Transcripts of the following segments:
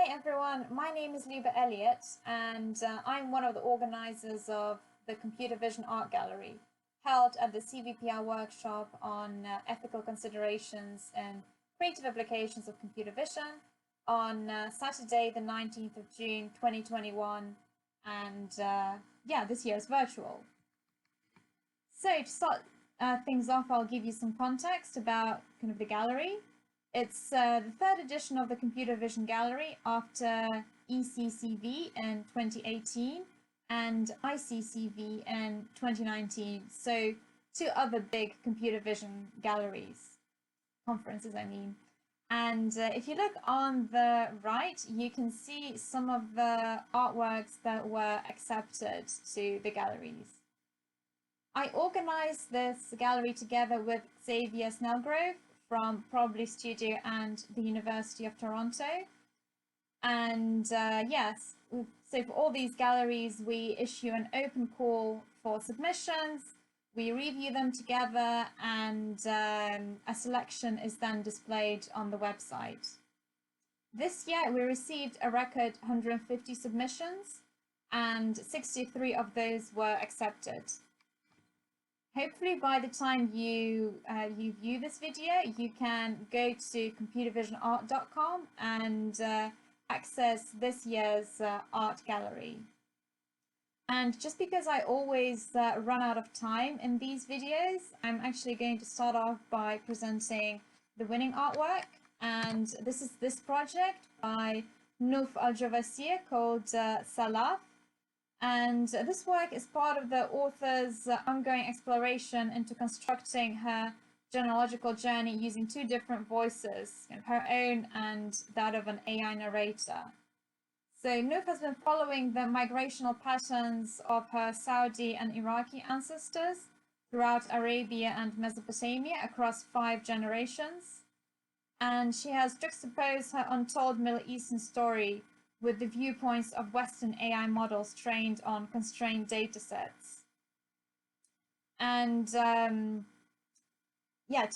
Hi everyone, my name is Luba Elliott and I'm one of the organizers of the Computer Vision Art Gallery held at the CVPR workshop on ethical considerations and creative applications of computer vision on Saturday the 19th of June 2021 and this year is virtual. So to start things off, I'll give you some context about kind of the gallery. It's the third edition of the Computer Vision Gallery after EC3V in 2018 and ICCV in 2019. So two other big computer vision galleries, conferences I mean. And if you look on the right, you can see some of the artworks that were accepted to the galleries. I organized this gallery together with Xavier Snelgrove from Probably Studio and the University of Toronto. And yes, so for all these galleries, we issue an open call for submissions, we review them together, and a selection is then displayed on the website. This year, we received a record 150 submissions, and 63 of those were accepted. Hopefully by the time you view this video, you can go to computervisionart.com and access this year's art gallery. And just because I always run out of time in these videos, I'm actually going to start off by presenting the winning artwork. And this is this project by Nouf Al-Javasir called Salaf. And this work is part of the author's ongoing exploration into constructing her genealogical journey using two different voices, her own and that of an AI narrator. So Nouf has been following the migrational patterns of her Saudi and Iraqi ancestors throughout Arabia and Mesopotamia across 5 generations. And she has juxtaposed her untold Middle Eastern story with the viewpoints of Western AI models trained on constrained data sets. And to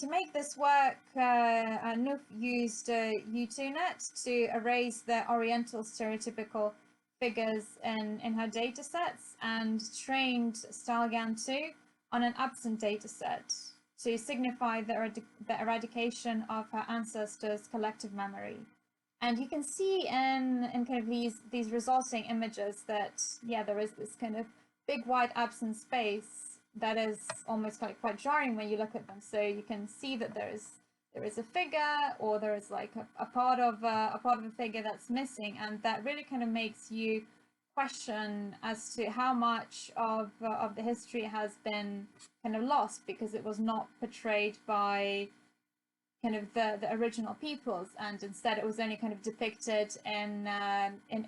make this work, Nouf used U2Net to erase the Oriental stereotypical figures in her data sets and trained StyleGAN2 on an absent data set to signify the eradication of her ancestors' collective memory. And you can see in kind of these resulting images that, there is this kind of big wide absent space that is almost quite jarring when you look at them. So you can see that there is a figure, or there is like a part of a figure that's missing, and that really kind of makes you question as to how much of the history has been kind of lost because it was not portrayed by kind of the original peoples, and instead it was only kind of depicted in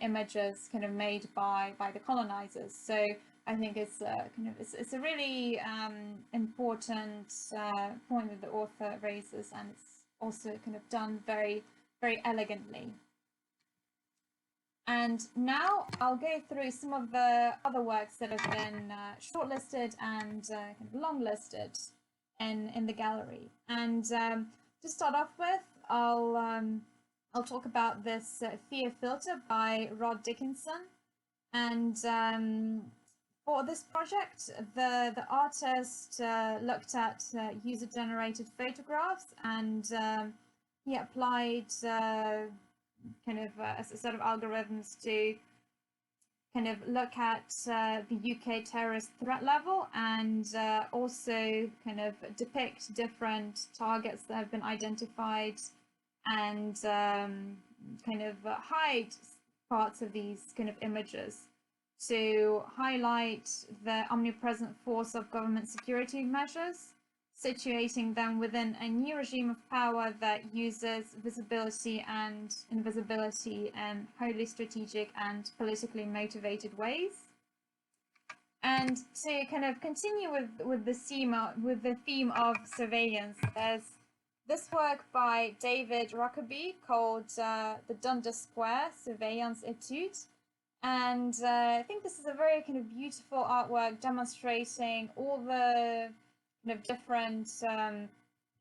images kind of made by the colonizers. So I think it's it's a really important point that the author raises, and it's also kind of done very elegantly. And now I'll go through some of the other works that have been shortlisted and kind of long-listed in the gallery. And to start off with, I'll talk about this Fear Filter by Rod Dickinson. And for this project, the artist looked at user-generated photographs, and he applied kind of a set of algorithms to kind of look at the UK terrorist threat level, and also kind of depict different targets that have been identified, and kind of hide parts of these kind of images to highlight the omnipresent force of government security measures, situating them within a new regime of power that uses visibility and invisibility in highly strategic and politically motivated ways. And to kind of continue with the theme of surveillance, there's this work by David Rockaby called The Dundas Square Surveillance Etude. And I think this is a very kind of beautiful artwork demonstrating all the kind of different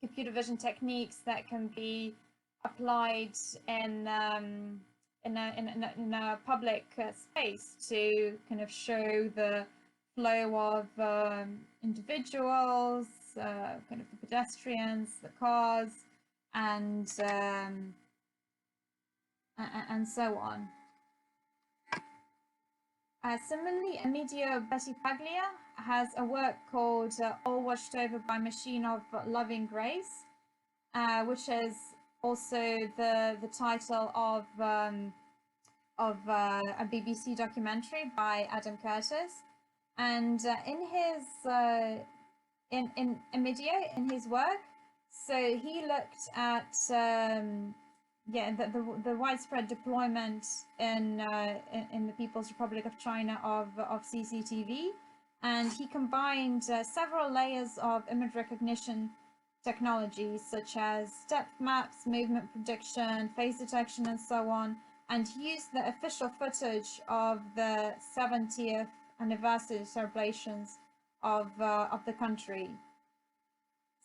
computer vision techniques that can be applied in in a public space to kind of show the flow of individuals, kind of the pedestrians, the cars, and so on. Similarly, Emidio Battipaglia has a work called All Watched Over by Machine of Loving Grace, which is also the title of a BBC documentary by Adam Curtis. And in Emidio, in his work, so he looked at the widespread deployment in the People's Republic of China of CCTV, and he combined several layers of image recognition technologies such as depth maps, movement prediction, face detection, and so on, and he used the official footage of the 70th anniversary celebrations of the country.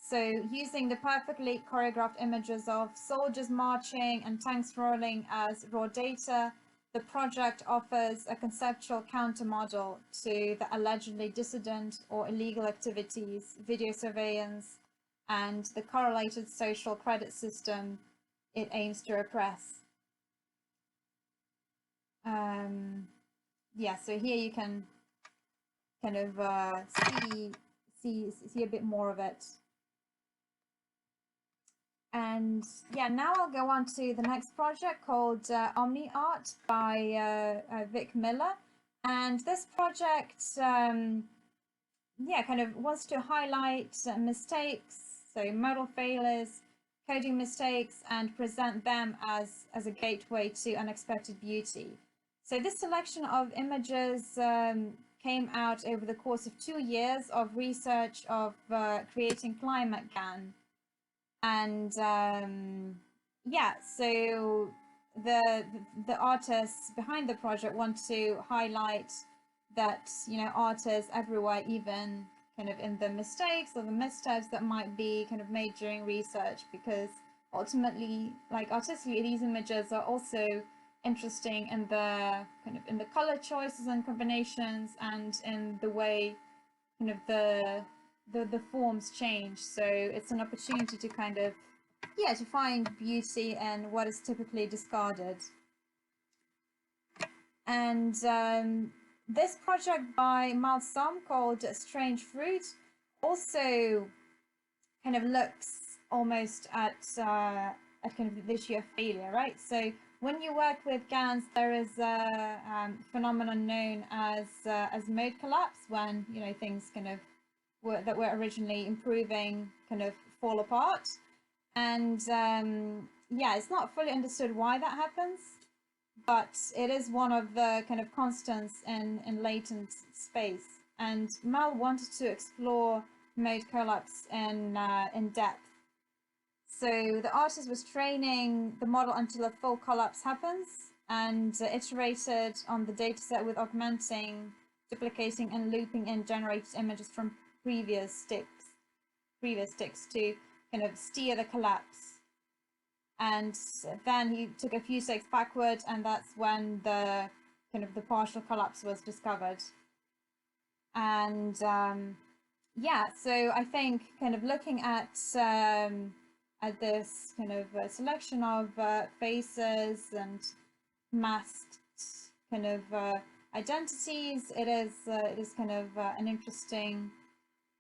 So using the perfectly choreographed images of soldiers marching and tanks rolling as raw data, the project offers a conceptual counter-model to the allegedly dissident or illegal activities, video surveillance, and the correlated social credit system it aims to repress. Yeah, so here you can kind of see a bit more of it. And yeah, now I'll go on to the next project called Omni Art by Vic Miller. And this project, yeah, kind of wants to highlight mistakes, so model failures, coding mistakes, and present them as a gateway to unexpected beauty. So this selection of images came out over the course of 2 years of research of creating climate GAN. And yeah, so the artists behind the project want to highlight that, you know, artists everywhere, even kind of in the mistakes or the missteps that might be kind of made during research, because ultimately, like, artistically, these images are also interesting in the kind of in the color choices and combinations, and in the way kind of the forms change. So it's an opportunity to kind of, yeah, to find beauty in what is typically discarded. And this project by Malsom called Strange Fruit also kind of looks almost at kind of the issue of failure, right? So when you work with GANs, there is a phenomenon known as mode collapse, when, you know, things kind of that were originally improving kind of fall apart. And yeah, it's not fully understood why that happens, but it is one of the kind of constants in latent space. And Mal wanted to explore mode collapse in depth. So the artist was training the model until a full collapse happens, and iterated on the dataset with augmenting, duplicating, and looping in generated images from previous sticks to kind of steer the collapse. And then he took a few steps backward, and that's when the kind of the partial collapse was discovered. And yeah, so I think kind of looking at this kind of selection of faces and masked kind of identities, it is kind of an interesting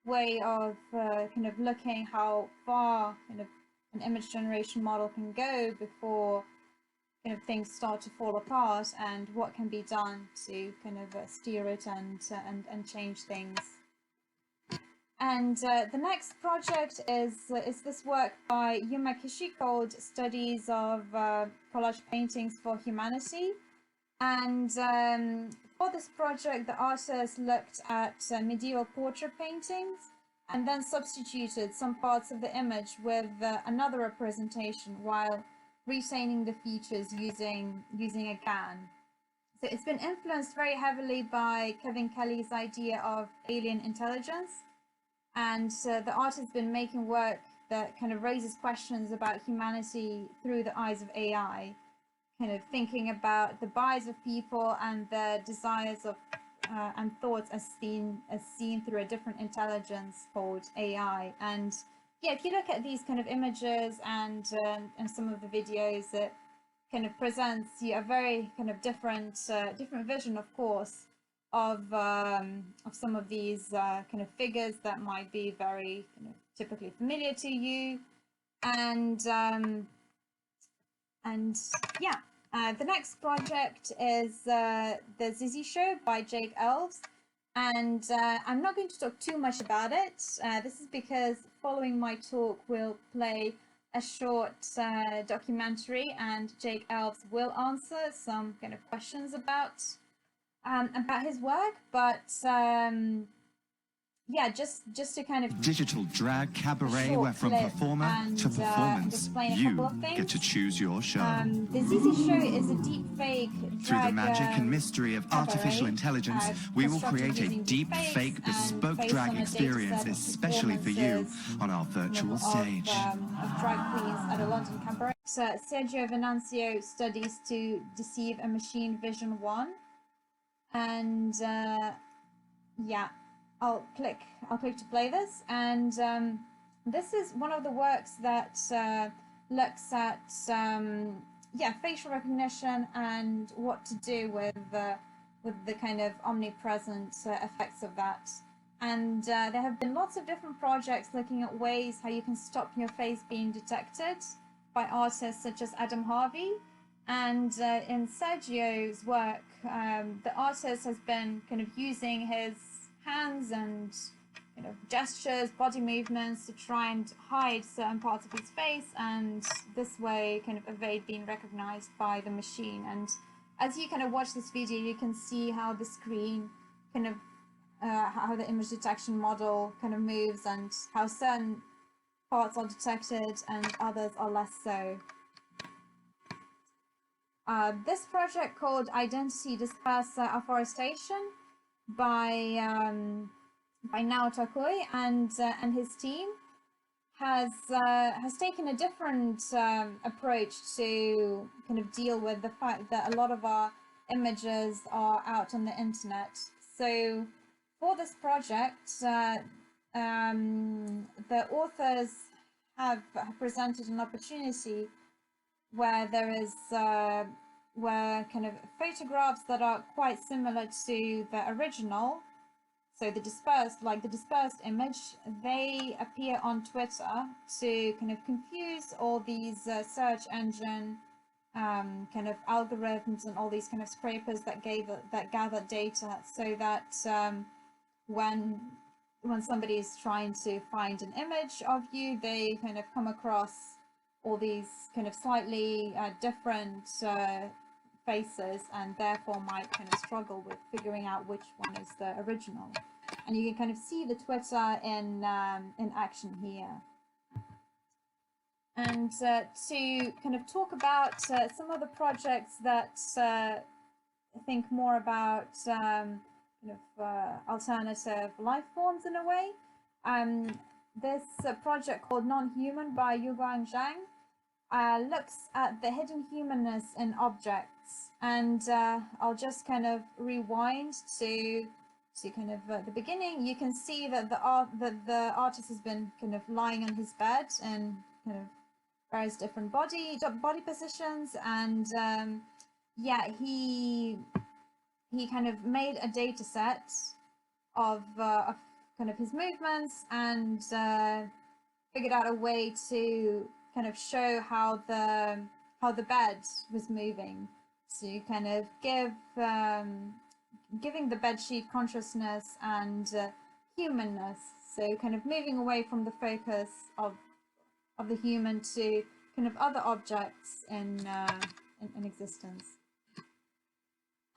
way of kind of looking how far kind of an image generation model can go before kind of things start to fall apart, and what can be done to kind of steer it and change things. And the next project is this work by Yuma Kishi called Studies of Collage Paintings for Humanity. And for this project, the artist looked at medieval portrait paintings and then substituted some parts of the image with another representation while retaining the features using a GAN. So it's been influenced very heavily by Kevin Kelly's idea of alien intelligence. And the artist has been making work that kind of raises questions about humanity through the eyes of AI, kind of thinking about the bias of people and their desires of and thoughts as seen through a different intelligence called AI. And yeah, if you look at these kind of images and some of the videos, it kind of presents you a very kind of different vision, of course, of some of these kind of figures that might be very kind of typically familiar to you, and yeah. The next project is the Zizi Show by Jake Elves, and I'm not going to talk too much about it. This is because following my talk we'll play a short documentary, and Jake Elves will answer some kind of questions about his work, but yeah, just to kind of digital drag cabaret where from performer to performance, you get to choose your show. The Zizi Show is a deep fake drag Through the magic and mystery of artificial intelligence, we will create a deep fake bespoke drag experience especially for you on our virtual stage. Of drag queens at a London cabaret. Sergio Venancio studies to deceive a machine Vision 1, and yeah. I'll click to play this, and this is one of the works that looks at facial recognition and what to do with the kind of omnipresent effects of that. And there have been lots of different projects looking at ways how you can stop your face being detected by artists such as Adam Harvey. And in Sergio's work, the artist has been kind of using his hands and gestures, body movements to try and hide certain parts of his face, and this way kind of evade being recognized by the machine. And as you kind of watch this video, you can see how the screen kind of how the image detection model kind of moves, and how certain parts are detected and others are less so. This project called Identity Dispersed Afforestation by Nao Takui and his team has taken a different approach to kind of deal with the fact that a lot of our images are out on the internet. So for this project, the authors have presented an opportunity where there is where kind of photographs that are quite similar to the original, so the dispersed image, they appear on Twitter to kind of confuse all these search engine kind of algorithms and all these kind of scrapers that gather data, so that when somebody is trying to find an image of you, they kind of come across all these kind of slightly different faces, and therefore might kind of struggle with figuring out which one is the original. And you can kind of see the Twitter in action here. And to kind of talk about some of the projects that think more about kind of alternative life forms in a way. This project called Non-Human by Yuguang Zhang looks at the hidden humanness in objects, and I'll just kind of rewind to kind of the beginning. You can see that the artist has been kind of lying on his bed in kind of various different body positions, and yeah, he kind of made a data set of kind of his movements, and figured out a way to kind of show how the bed was moving, to kind of giving the bedsheet consciousness and humanness. So kind of moving away from the focus of the human to kind of other objects in existence.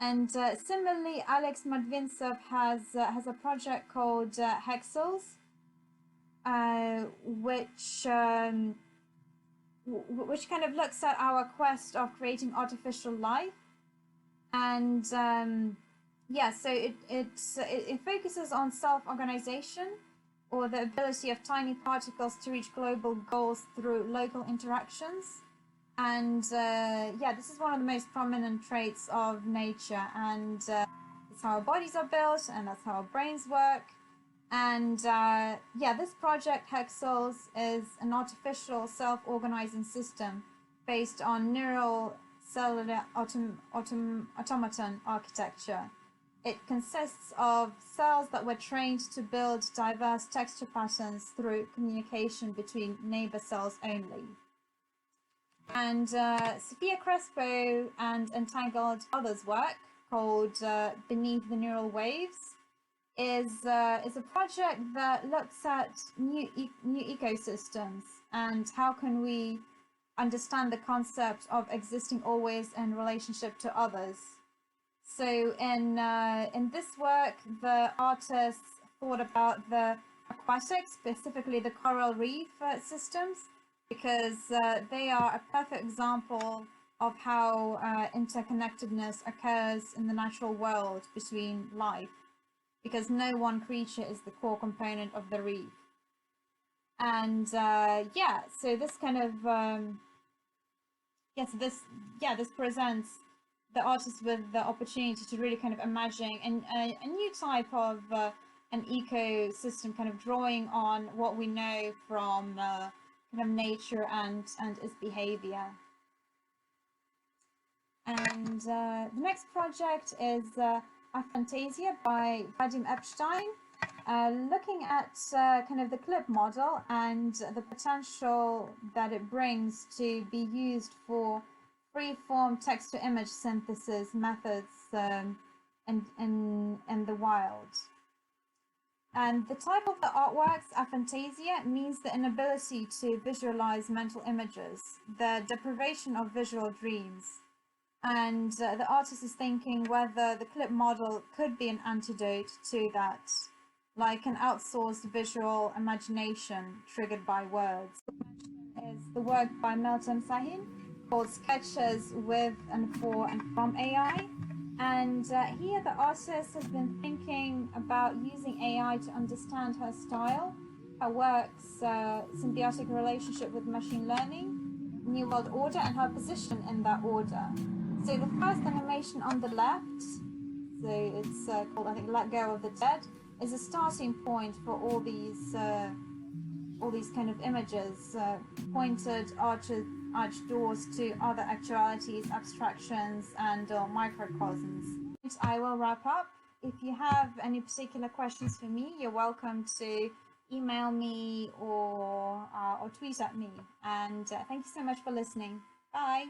And similarly, Alex Madvintsov has a project called Hexels, which kind of looks at our quest of creating artificial life. And yeah, so it focuses on self-organization, or the ability of tiny particles to reach global goals through local interactions. And yeah, this is one of the most prominent traits of nature, and it's how our bodies are built, and that's how our brains work. And yeah, this project Hexels is an artificial self-organizing system based on neural cellular automaton architecture. It consists of cells that were trained to build diverse texture patterns through communication between neighbor cells only. And Sophia Crespo and entangled others' work called Beneath the Neural Waves is a project that looks at new ecosystems and how can we understand the concept of existing always in relationship to others. So in this work, the artists thought about the aquatic, specifically the coral reef systems, because they are a perfect example of how interconnectedness occurs in the natural world between life, because no one creature is the core component of the reef. And yeah, so this kind of this presents the artist with the opportunity to really kind of imagine a new type of an ecosystem, kind of drawing on what we know from kind of nature and its behavior. And the next project is Aphantasia by Vadim Epstein, looking at kind of the clip model and the potential that it brings to be used for free-form text-to-image synthesis methods in the wild. And the type of the artworks, aphantasia, means the inability to visualize mental images, the deprivation of visual dreams. And the artist is thinking whether the clip model could be an antidote to that, like an outsourced visual imagination triggered by words. Is the work by Meltem Sahin called Sketches with and for and from AI. And here the artist has been thinking about using AI to understand her style, her work's symbiotic relationship with machine learning, New World Order, and her position in that order. So the first animation on the left, so it's called, I think, Let Go of the Dead, is a starting point for all these kind of images, pointed arched doors to other actualities, abstractions, and microcosms. I will wrap up. If you have any particular questions for me, you're welcome to email me or tweet at me. And thank you so much for listening. Bye.